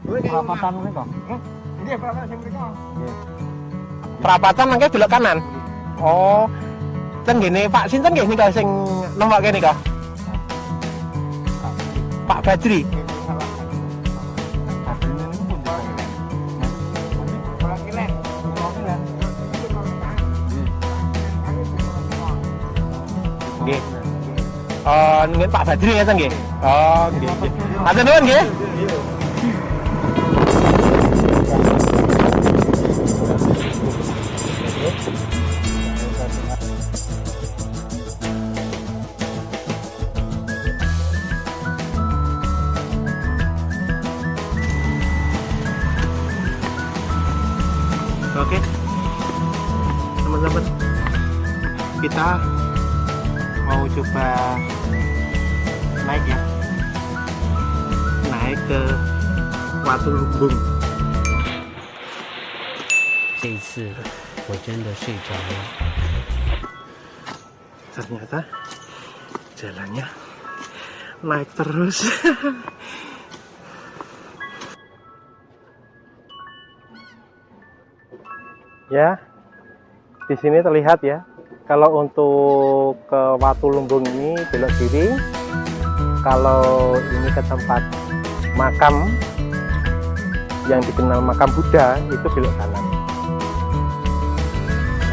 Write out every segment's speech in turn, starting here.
Perapatan mereka. Ini perapatan mereka. Perapatan mangke belok kanan. Oh. Ten gini Pak sinten nggih nika sing nembokke nika? Pak Badri. Nggih. Oh, nggih Pak Badri ngeten nggih. Oh, nggih. Matur nuwun nggih. Oke, teman-teman, kita mau coba naik ya, naik ke Watu Lumbung. 这一次我真的睡着了。 Ternyata jalannya naik terus. Ya, di sini terlihat ya. Kalau untuk ke Watu Lumbung ini belok kiri. Kalau ini ke tempat makam yang dikenal makam Buddha itu belok kanan.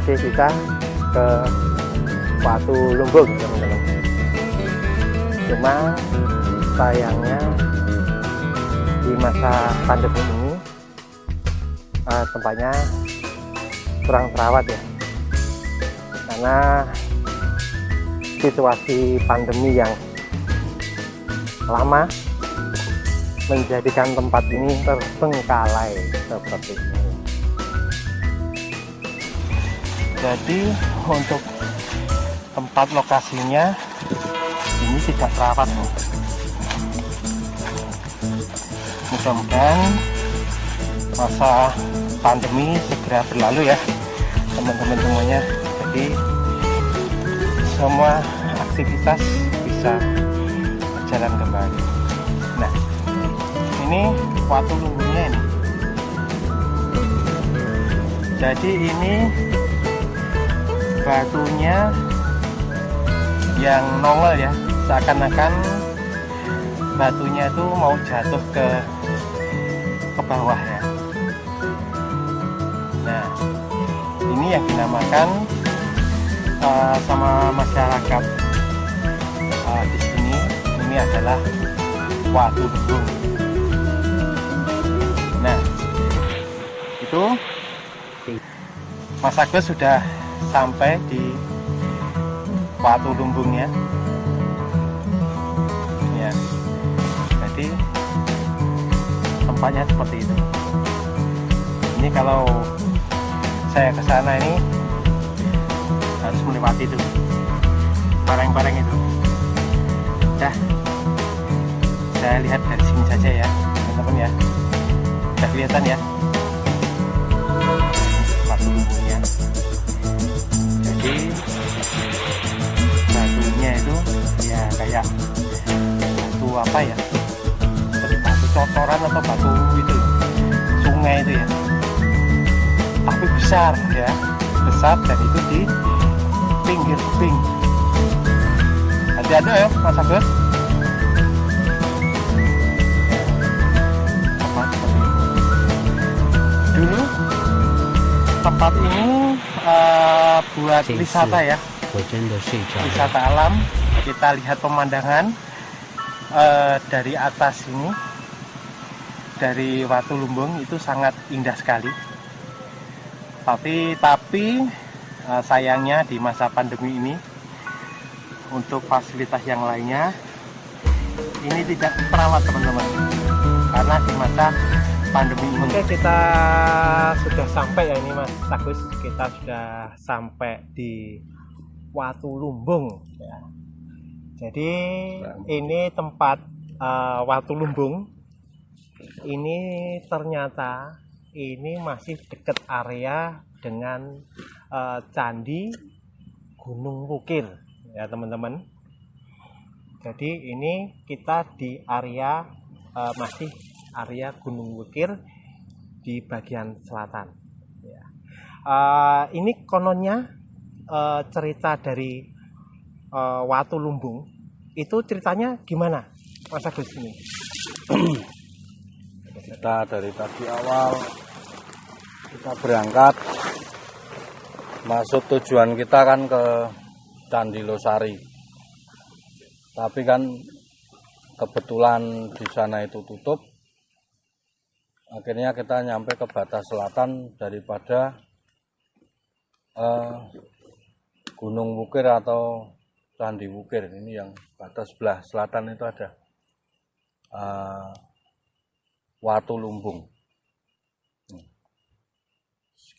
Oke, kita ke Watu Lumbung, teman-teman. Cuma sayangnya di masa pandemi ini tempatnya kurang terawat ya, karena situasi pandemi yang lama menjadikan tempat ini terbengkalai seperti ini. Jadi untuk tempat lokasinya ini tidak terawat. Mudah-mudahan masa pandemi segera berlalu ya teman-teman semuanya, jadi semua aktivitas bisa berjalan kembali. Nah, ini Watu Lumbungnya ini. Jadi ini batunya yang nongol ya, seakan-akan batunya itu mau jatuh ke bawah ya. Nah, ini yang dinamakan sama masyarakat di sini, ini adalah Watu Lumbung. Nah, itu Mas Agus sudah sampai di Watu Lumbungnya ya. Jadi tempatnya seperti itu. Ini kalau saya ke sana ini harus melewati itu bareng-bareng itu. Dah, saya lihat dari sini saja ya teman-teman ya. Sudah kelihatan ya Watu Lumbungnya. Jadi batunya itu ya kayak batu apa ya, seperti batu cocoran atau batu itu sungai itu ya, tapi besar ya, besar, dan itu di pinggir tebing. Hati-hati ya Mas Agus. Tempat seperti itu. Dulu tempat ini buat wisata ya, wisata alam. Kita lihat pemandangan dari atas ini, dari Watu Lumbung itu sangat indah sekali. Tapi sayangnya di masa pandemi ini untuk fasilitas yang lainnya ini tidak terawat teman-teman, karena di masa pandemi ini. Oke, kita sudah sampai ya ini Mas Agus, kita sudah sampai di Watu Lumbung ya. Jadi ini tempat Watu Lumbung ini ternyata ini masih dekat area dengan Candi Gunung Wukir ya teman-teman. Jadi ini kita di area masih area Gunung Wukir di bagian selatan. Ya. Ini kononnya cerita dari Watu Lumbung. Itu ceritanya gimana, Mas Agus ini? Kita dari tadi awal kita berangkat, maksud tujuan kita kan ke Candi Losari, tapi kan kebetulan di sana itu tutup. Akhirnya kita nyampe ke batas selatan daripada Gunung Wukir atau Candi Wukir. Ini yang batas sebelah selatan itu ada Watu Lumbung.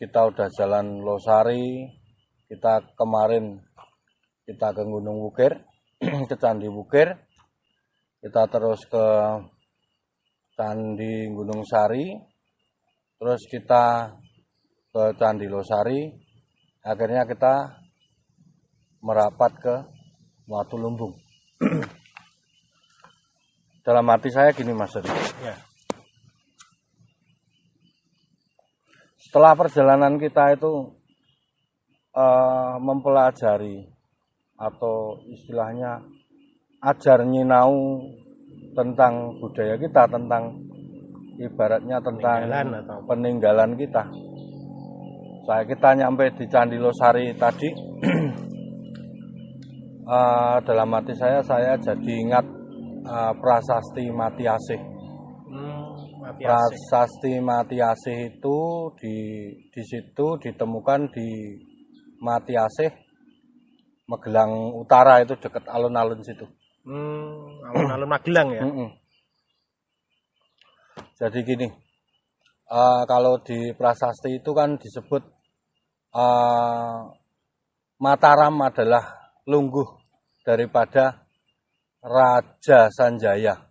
Kita udah jalan Losari, kita kemarin kita ke Gunung Wukir, ke Candi Wukir, kita terus ke Candi Gunung Sari, terus kita ke Candi Losari, akhirnya kita merapat ke Watu Lumbung. Dalam hati saya gini, Mas Adi. Ya. Setelah perjalanan kita itu mempelajari atau istilahnya ajar nyinau tentang budaya kita, tentang ibaratnya tentang peninggalan kita. Kita nyampe di Candi Losari tadi, dalam hati saya jadi ingat prasasti Mati Asih. Prasasti Mati Asih itu di situ ditemukan di Mati Asih, Magelang Utara, itu dekat alun-alun situ. Alun-alun Magelang ya. Jadi gini, kalau di prasasti itu kan disebut Mataram adalah lungguh daripada Raja Sanjaya.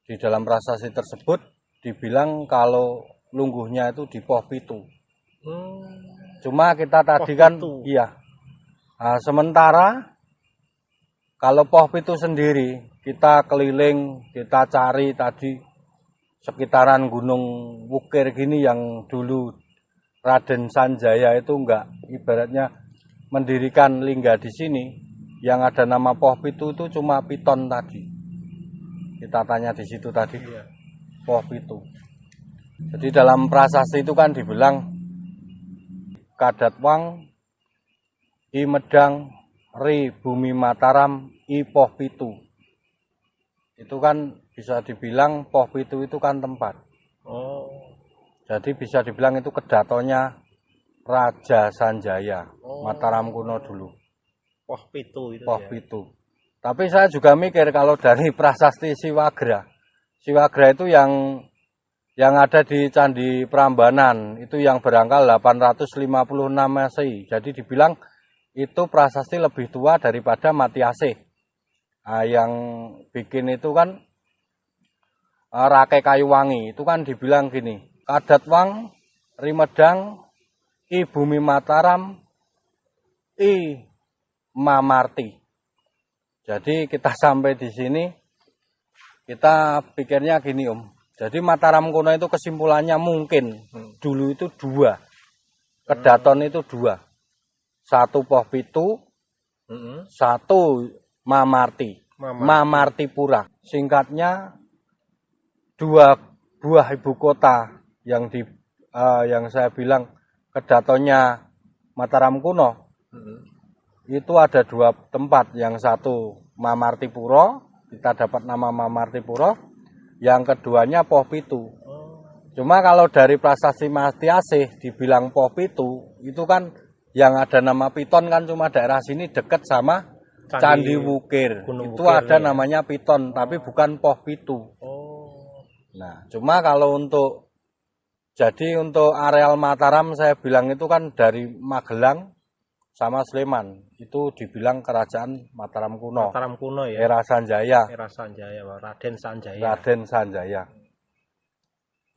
Di dalam prasasti tersebut dibilang kalau lungguhnya itu di Poh Pitu. Cuma kita tadi kan, iya. Sementara kalau Poh Pitu sendiri kita keliling, kita cari tadi sekitaran Gunung Wukir gini yang dulu Raden Sanjaya itu enggak ibaratnya mendirikan lingga di sini, yang ada nama Poh Pitu itu cuma Piton tadi. Kita tanya di situ tadi, Poh Pitu. Jadi dalam prasasti itu kan dibilang Kadatwang I Medang Ri Bumi Mataram I Poh Pitu. Itu kan bisa dibilang Poh Pitu itu kan tempat. Jadi bisa dibilang itu kedatonya Raja Sanjaya, Mataram kuno dulu. Poh Pitu itu. Poh Pitu. Tapi saya juga mikir kalau dari prasasti Siwagra itu yang ada di Candi Prambanan, itu yang berangkal 856 Masehi. Jadi dibilang itu prasasti lebih tua daripada Mati Asih. Yang bikin itu kan Rakai Kayuwangi, itu kan dibilang gini, Kadatwang Rimedang I Bumi Mataram I Mamarti. Jadi kita sampai di sini, kita pikirnya gini Jadi Mataram kuno itu kesimpulannya mungkin dulu itu dua, kedaton itu dua, satu Poh Pitu, satu Mamarti, Mamartipura. Singkatnya dua buah ibu kota yang saya bilang kedatonnya Mataram kuno. Itu ada dua tempat, yang satu Mamartipura, kita dapat nama Mamartipura, yang keduanya Poh Pitu. Cuma kalau dari prasasti Mati Asih dibilang Poh Pitu, itu kan yang ada nama Piton kan cuma daerah sini dekat sama Candi Wukir. Itu Wukir, ada namanya Piton, tapi bukan Poh Pitu. Nah, cuma kalau untuk areal Mataram saya bilang itu kan dari Magelang sama Sleman, itu dibilang kerajaan Mataram kuno. Mataram kuno ya. Era Sanjaya. Era Sanjaya, Raden Sanjaya. Raden Sanjaya.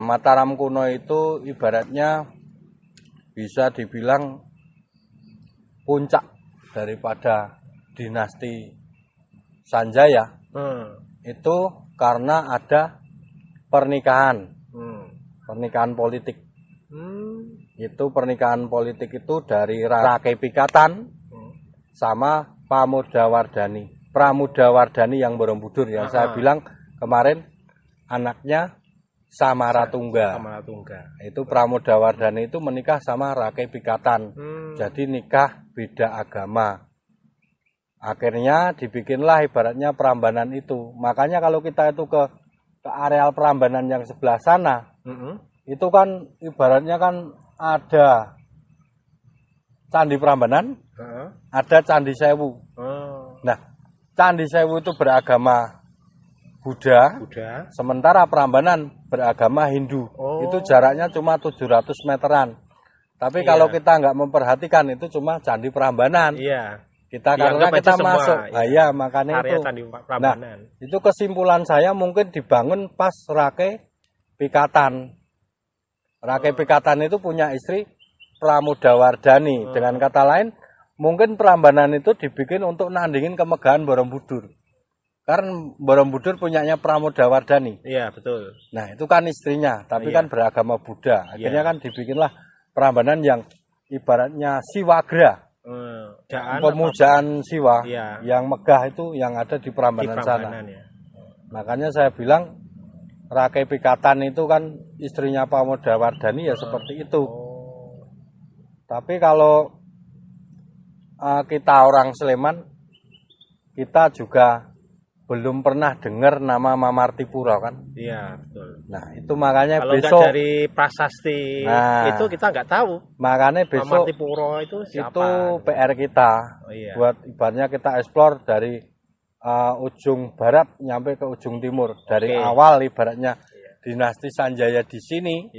Mataram kuno itu ibaratnya bisa dibilang puncak daripada dinasti Sanjaya. Itu karena ada pernikahan. Hmm. Pernikahan politik. Hmm. Itu pernikahan politik itu dari Rakai Pikatan sama Pramudawardhani yang Borobudur yang saya bilang kemarin anaknya Samaratungga. Itu Pramudawardhani itu menikah sama Rakai Pikatan. Jadi nikah beda agama. Akhirnya dibikinlah ibaratnya Prambanan itu. Makanya kalau kita itu ke areal Prambanan yang sebelah sana, itu kan ibaratnya kan ada Candi Prambanan, ada Candi Sewu. Nah, Candi Sewu itu beragama Buddha, sementara Prambanan beragama Hindu. Itu jaraknya cuma 700 meteran. Tapi kalau kita nggak memperhatikan itu cuma Candi Prambanan. Kita karena kita masuk, ya makanya itu. Nah, itu kesimpulan saya mungkin dibangun pas Rakai Pikatan. Rakai Pikatan itu punya istri Pramudawardhani. Dengan kata lain, mungkin Prambanan itu dibikin untuk nandingin kemegahan Borobudur. Karena Borobudur punyanya Pramudawardhani. Iya, betul. Nah, itu kan istrinya, tapi kan beragama Buddha. Akhirnya kan dibikinlah Prambanan yang ibaratnya Siwagra. Pemujaan Siwa yang megah itu yang ada di Prambanan sana. Makanya saya bilang Rakai Pikatan itu kan istrinya Pramudawardhani ya seperti itu. Tapi kalau kita orang Sleman, kita juga belum pernah dengar nama Mamartipura kan? Iya, betul. Nah, itu makanya kalau besok dari prasasti itu kita nggak tahu. Makanya besok Mamartipura itu siapa? Itu PR kita. Buat ibaratnya kita eksplor dari ujung barat nyampe ke ujung timur. Dari awal ibaratnya dinasti Sanjaya di sini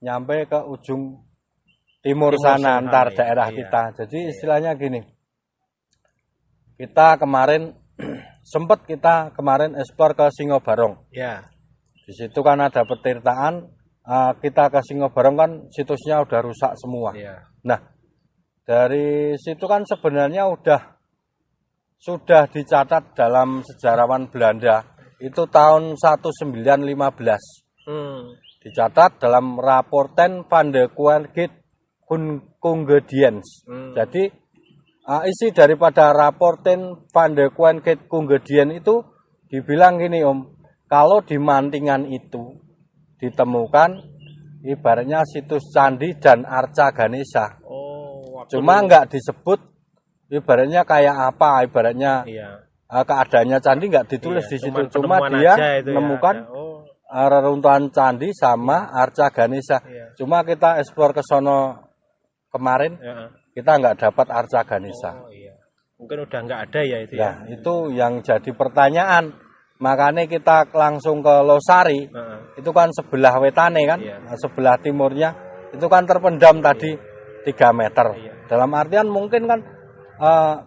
nyampe ke ujung timur sana antar daerah kita. Jadi istilahnya gini. Kita kemarin sempat kemarin eksplor ke Singobarong. Di situ kan ada petirtaan. Kita ke Singobarong kan situsnya udah rusak semua. Nah, dari situ kan sebenarnya sudah dicatat dalam sejarawan Belanda itu tahun 1915. Dicatat dalam Rapporten van de Querkit Kungediens. Jadi isi daripada Rapporten van de Querkit Kungediens itu dibilang gini kalau di Mantingan itu ditemukan ibaratnya situs candi dan arca Ganesha. Cuma nggak disebut ibaratnya kayak apa, ibaratnya keadaannya candi nggak ditulis di situ. Cuma dia menemukan reruntuhan candi sama arca Ganesha. Cuma kita eksplor ke sono kemarin, kita nggak dapat arca Ganesha. Mungkin udah nggak ada ya itu. Nah, itu yang jadi pertanyaan. Makanya kita langsung ke Losari. Itu kan sebelah wetane kan, sebelah timurnya itu kan terpendam tadi 3 meter. Dalam artian mungkin kan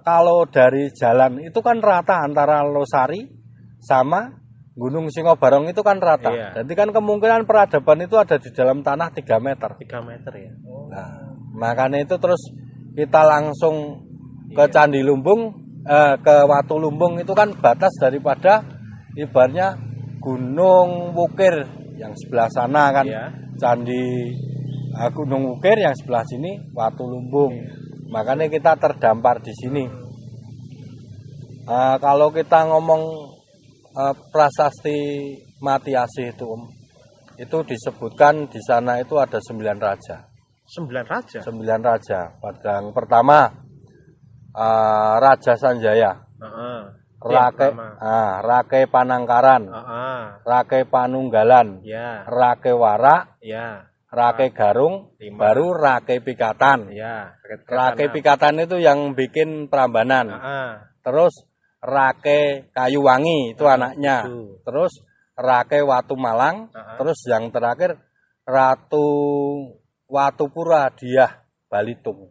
kalau dari jalan itu kan rata antara Losari sama Gunung Singobarong itu kan rata. Jadi kan kemungkinan peradaban itu ada di dalam tanah 3 meter. 3 meter ya. Nah, makanya itu terus kita langsung ke Candi Lumbung, ke Watu Lumbung itu kan batas daripada ibaratnya Gunung Wukir yang sebelah sana kan. Candi Gunung Wukir yang sebelah sini Watu Lumbung. Makanya kita terdampar di sini. Kalau kita ngomong prasasti Mati Asih itu disebutkan di sana itu ada 9 raja. 9 raja? 9 raja. Pada yang pertama Raja Sanjaya, Rakai Panangkaran, Rakai Panunggalan, Rakai Warak, Rakai Garung, baru Rakai Pikatan. Rakai Pikatan itu yang bikin Prambanan. Terus Rakai Kayuwangi itu anaknya. Terus Rakai Watu Malang. Terus yang terakhir Ratu Watupura Diah Balitung.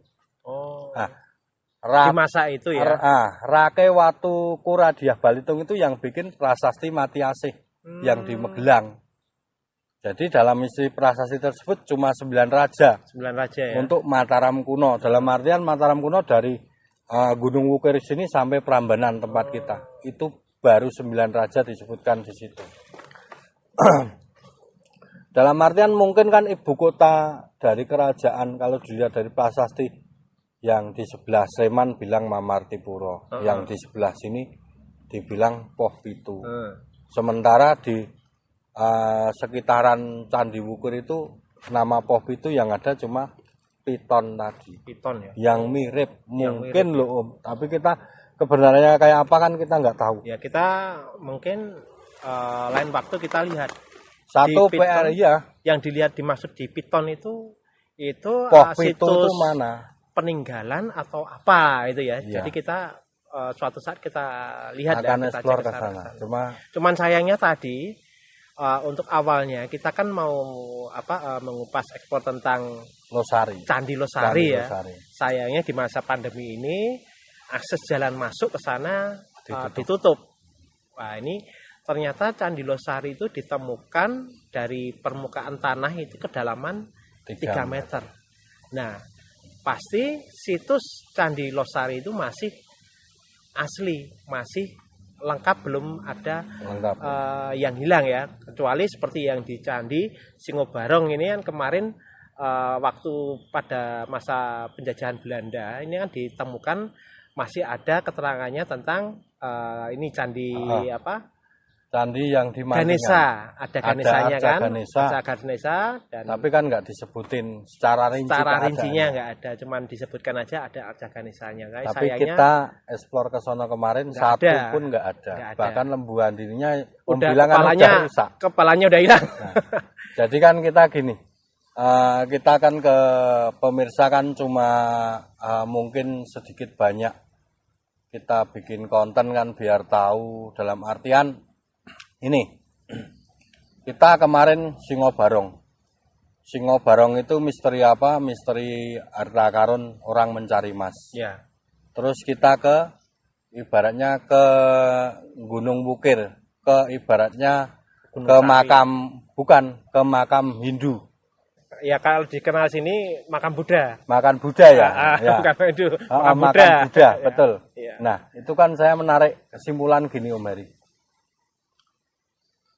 Di masa itu ya. Rakai Watupura Diah Balitung itu yang bikin prasasti Mati Asih yang di Magelang. Jadi dalam isi prasasti tersebut cuma 9 raja. 9 raja ya. Untuk Mataram kuno. Dalam artian Mataram kuno dari Gunung Wukir sini sampai Prambanan tempat kita. Itu baru 9 raja disebutkan di situ. Dalam artian mungkin kan ibu kota dari kerajaan, kalau dilihat dari prasasti yang di sebelah Sleman bilang Mamartipuro, yang di sebelah sini dibilang Poh Pitu. Sementara di sekitaran Candi Wukur itu nama Poh Pitu yang ada cuma Piton tadi. Piton ya. Yang mirip mungkin loh Om. Tapi kita kebenarannya kayak apa kan kita nggak tahu. Ya kita mungkin lain waktu kita lihat. Satu Piton, PR ya. Yang dilihat dimaksud di Piton itu Poh Pitu situs itu mana? peninggalan atau apa itu ya. Iya. Jadi kita suatu saat kita lihat akan kita eksplor cek ke sana. Cuman sayangnya tadi untuk awalnya kita kan mau mengupas ekspor tentang Losari. Candi Losari ya. Losari. Sayangnya di masa pandemi ini akses jalan masuk ke sana ditutup. Wah, ini ternyata Candi Losari itu ditemukan dari permukaan tanah itu kedalaman 3 meter. Nah, pasti situs Candi Losari itu masih asli, masih lengkap, belum ada yang hilang ya. Kecuali seperti yang di Candi Singobarong ini kan kemarin waktu pada masa penjajahan Belanda ini kan ditemukan masih ada keterangannya tentang ini candi Candi yang di Ganesa, ada Ganesanya kan, Ganesa. Ganesa, dan tapi kan nggak disebutin secara rinci. Secara rincinya nggak ada, cuman disebutkan aja ada Arca Ganesanya. Tapi sayangnya, kita eksplor ke sono kemarin satu ada. pun nggak ada. Bahkan lembuan dirinya udah bilang kepalanya, kan udah rusak. Kepalanya udah hilang. Nah, jadi kan kita gini, kita kan ke pemirsa kan cuma mungkin sedikit banyak kita bikin konten kan biar tahu, dalam artian ini, kita kemarin Singobarong. Singobarong itu misteri apa? Misteri harta karun orang mencari emas. Ya. Terus kita ibaratnya ke Gunung Wukir, ibaratnya Gunung ke Sari. ke makam Hindu. Ya kalau dikenal sini makam Buddha. Makam Buddha ya. Ya. Makam Hindu. Makam Buddha, betul. Ya. Nah, itu kan saya menarik kesimpulan gini Om Heri.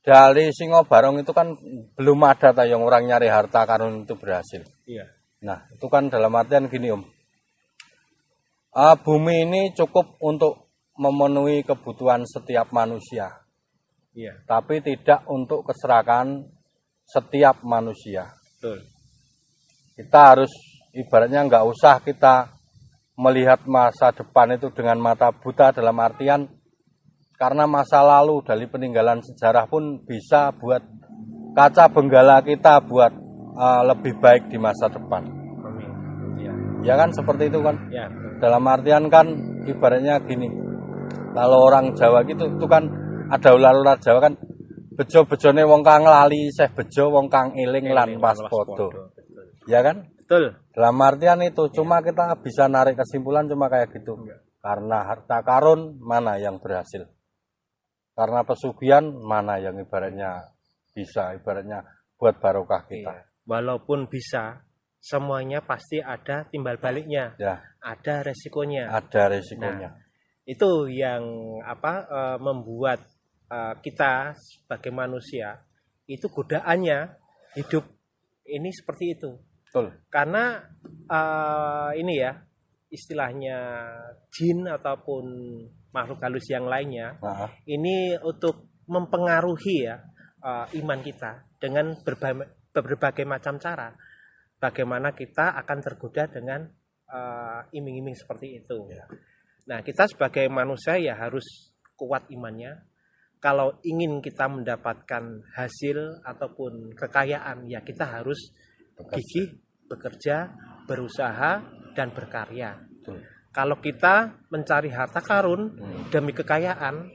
Dari Singobarong itu kan belum ada yang orang nyari harta karun itu berhasil. Iya. Nah, itu kan dalam artian gini Om. Bumi ini cukup untuk memenuhi kebutuhan setiap manusia. Iya. Tapi tidak untuk keserakahan setiap manusia. Betul. Kita harus ibaratnya nggak usah kita melihat masa depan itu dengan mata buta, dalam artian karena masa lalu dari peninggalan sejarah pun bisa buat kaca benggala kita buat lebih baik di masa depan. Ya. Ya kan seperti itu kan. Ya. Dalam artian kan ibaratnya gini. Kalau orang Jawa gitu itu kan ada ular-ular Jawa kan bejo-bejone wong kang lali seh bejo wong kang eling lan pas podo. Ya kan? Betul. Dalam artian itu cuma kita bisa narik kesimpulan cuma kayak gitu. Karena harta karun mana yang berhasil? Karena pesugihan mana yang ibaratnya bisa, ibaratnya buat barokah kita. Iya. Walaupun bisa, semuanya pasti ada timbal baliknya. Ya. Ada resikonya. Ada resikonya. Nah, itu yang membuat kita sebagai manusia itu godaannya hidup ini seperti itu. Betul. Karena ini ya istilahnya jin ataupun makhluk halus yang lainnya ini untuk mempengaruhi ya iman kita dengan berbagai macam cara. Bagaimana kita akan tergoda dengan iming-iming seperti itu. Ya. Nah, kita sebagai manusia ya harus kuat imannya. Kalau ingin kita mendapatkan hasil ataupun kekayaan, ya kita harus gigih, bekerja, berusaha, dan berkarya. Betul. Kalau kita mencari harta karun demi kekayaan,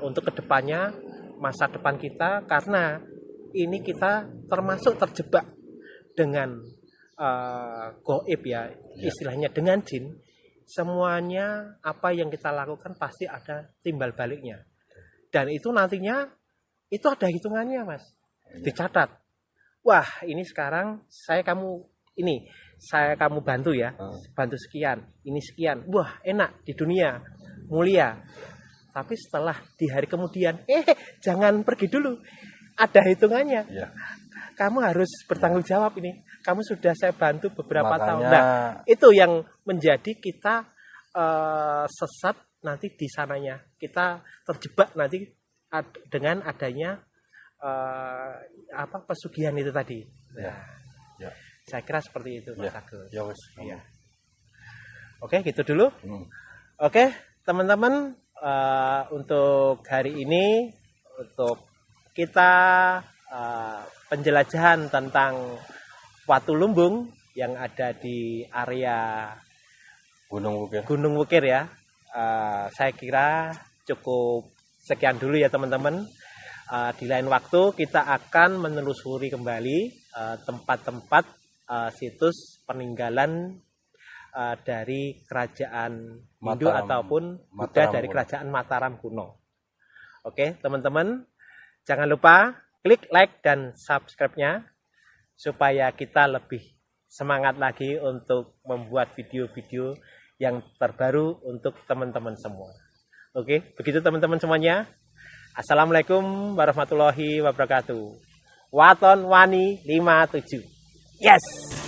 untuk kedepannya, masa depan kita, karena ini kita termasuk terjebak dengan goib ya, istilahnya dengan jin, semuanya apa yang kita lakukan pasti ada timbal baliknya. Dan itu nantinya, itu ada hitungannya Mas, dicatat. Wah ini sekarang saya kamu bantu ya, bantu sekian, ini sekian, wah enak di dunia, mulia. Tapi setelah di hari kemudian, jangan pergi dulu, ada hitungannya. Ya. kamu harus bertanggung jawab ini. Kamu sudah saya bantu beberapa tahun. Makanya- Nah, itu yang menjadi kita sesat nanti di sananya. Kita terjebak nanti dengan adanya pesugihan itu tadi. Ya. Ya. Saya kira seperti itu, Mas Ya. Agus. Ya wis. Iya. Oke, gitu dulu. Hmm. Oke, teman-teman, untuk hari ini, untuk kita penjelajahan tentang Watu Lumbung yang ada di area Gunung Wukir ya, saya kira cukup sekian dulu ya teman-teman. Di lain waktu kita akan menelusuri kembali tempat-tempat situs peninggalan dari kerajaan Hindu Mataram. ataupun Buddha Mataram dari kuno. kerajaan Mataram kuno. Oke, teman-teman, jangan lupa klik like dan subscribe-nya supaya kita lebih semangat lagi untuk membuat video-video yang terbaru untuk teman-teman semua. Oke, begitu teman-teman semuanya. Assalamualaikum warahmatullahi wabarakatuh. Waton Wani 57. Yes!